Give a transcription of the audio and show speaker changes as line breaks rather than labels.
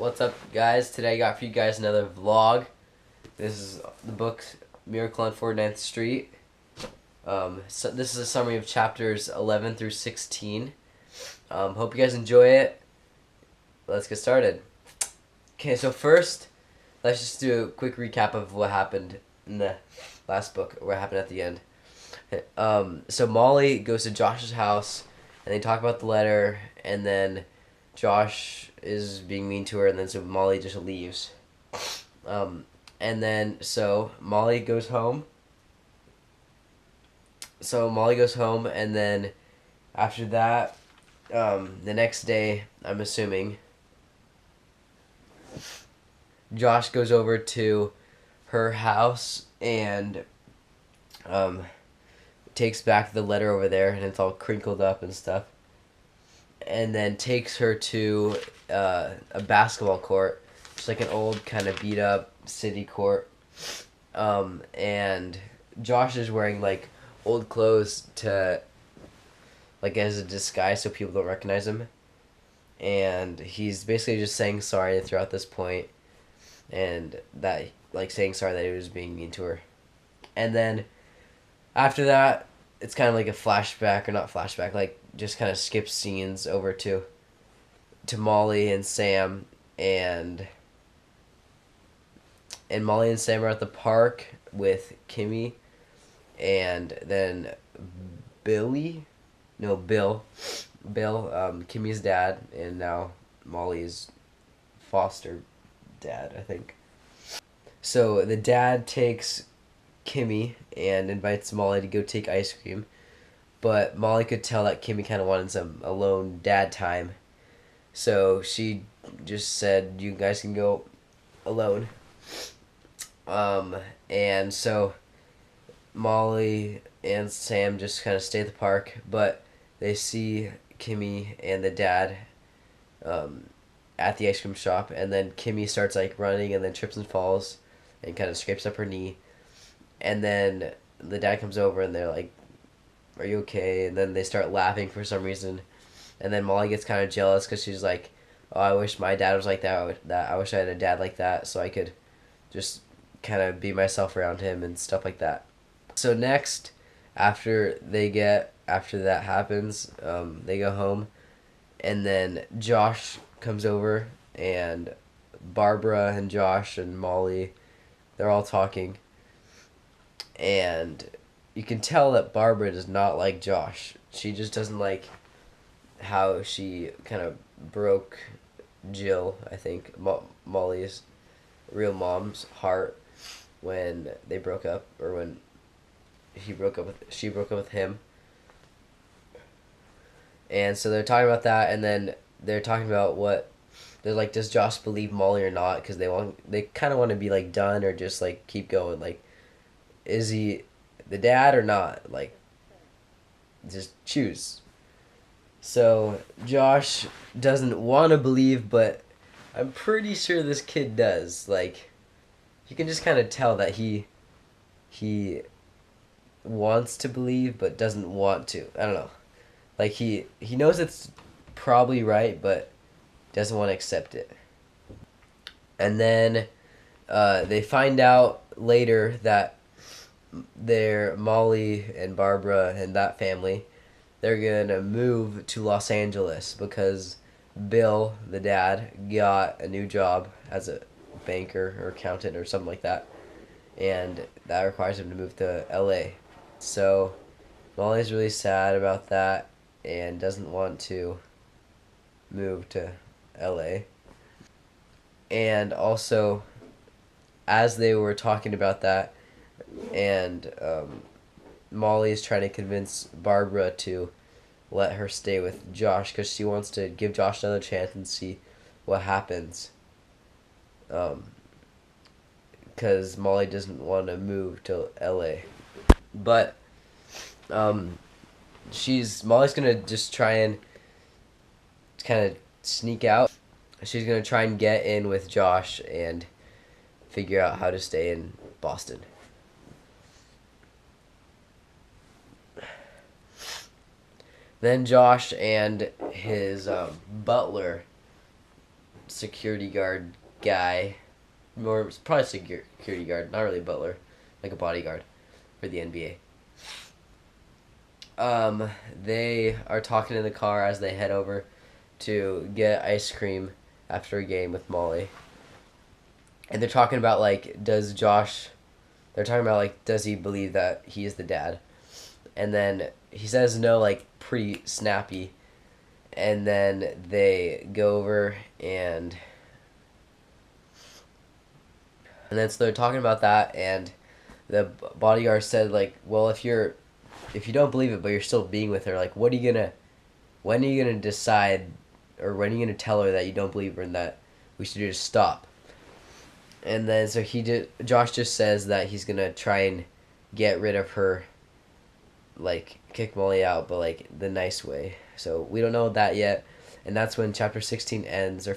What's up, guys? Today I got for you guys another vlog. This is the book Miracle on 49th Street. So this is a summary of chapters 11 through 16. Hope you guys enjoy it. Let's get started. Okay, so first, let's just do a quick recap of what happened in the last book, what happened at the end. So Molly goes to Josh's house, and they talk about the letter, and then Josh is being mean to her, and then so Molly just leaves. And then so Molly goes home. And then after that, the next day, I'm assuming, Josh goes over to her house and takes back the letter over there, and it's all crinkled up and stuff. And then takes her to a basketball court, just like an old kind of beat up city court. And Josh is wearing like old clothes to like as a disguise so people don't recognize him. And he's basically just saying sorry throughout this point, and that like saying sorry that he was being mean to her. And then after that, it's kind of like a flashback, or not flashback, like just kind of skips scenes over to Molly and Sam, and Molly and Sam are at the park with Kimmy, and then Bill, Kimmy's dad, and now Molly's foster dad, I think. So the dad takes Kimmy and invites Molly to go take ice cream, but Molly could tell that Kimmy kind of wanted some alone dad time, so she just said, "You guys can go alone." And so Molly and Sam just kind of stay at the park, but they see Kimmy and the dad at the ice cream shop, and then Kimmy starts like running and then trips and falls and kind of scrapes up her knee. And then the dad comes over and they're like, "Are you okay?" And then they start laughing for some reason. And then Molly gets kind of jealous because she's like, "Oh, I wish my dad was like that. I wish I had a dad like that so I could just kind of be myself around him and stuff like that." So next, after that happens, they go home, and then Josh comes over, and Barbara and Josh and Molly, they're all talking. And you can tell that Barbara does not like Josh. She just doesn't like how she kind of broke Jill, I think, Molly's real mom's heart when they broke up, or when she broke up with him. And so they're talking about that, and then they're talking about they're like, does Josh believe Molly or not? Because they kind of want to be like done or just like keep going. Like, is he the dad or not? Like, just choose. So Josh doesn't want to believe, but I'm pretty sure this kid does. Like, you can just kind of tell that he wants to believe but doesn't want to. I don't know. Like, he knows it's probably right, but doesn't want to accept it. And then they find out later that they're Molly and Barbara and that family, they're gonna move to Los Angeles because Bill, the dad, got a new job as a banker or accountant or something like that, and that requires him to move to LA. So Molly's really sad about that and doesn't want to move to LA. And also, as they were talking about that, and Molly is trying to convince Barbara to let her stay with Josh because she wants to give Josh another chance and see what happens. Because Molly doesn't want to move to LA. But Molly's gonna just try and kind of sneak out. She's gonna try and get in with Josh and figure out how to stay in Boston. Then Josh and his butler security guard guy, more probably security guard, not really a butler, like a bodyguard for the NBA. They are talking in the car as they head over to get ice cream after a game with Molly. And they're talking about, like, does he believe that he is the dad? And then he says no, like, pretty snappy. And then they go over and then so they're talking about that, and the bodyguard said, like, well, if you don't believe it but you're still being with her, like, when are you gonna decide, or when are you gonna tell her that you don't believe her and that we should just stop? And then so Josh just says that he's gonna try and get rid of her, like, kick Molly out, but, like, the nice way. So we don't know that yet, and that's when chapter 16 ends. Or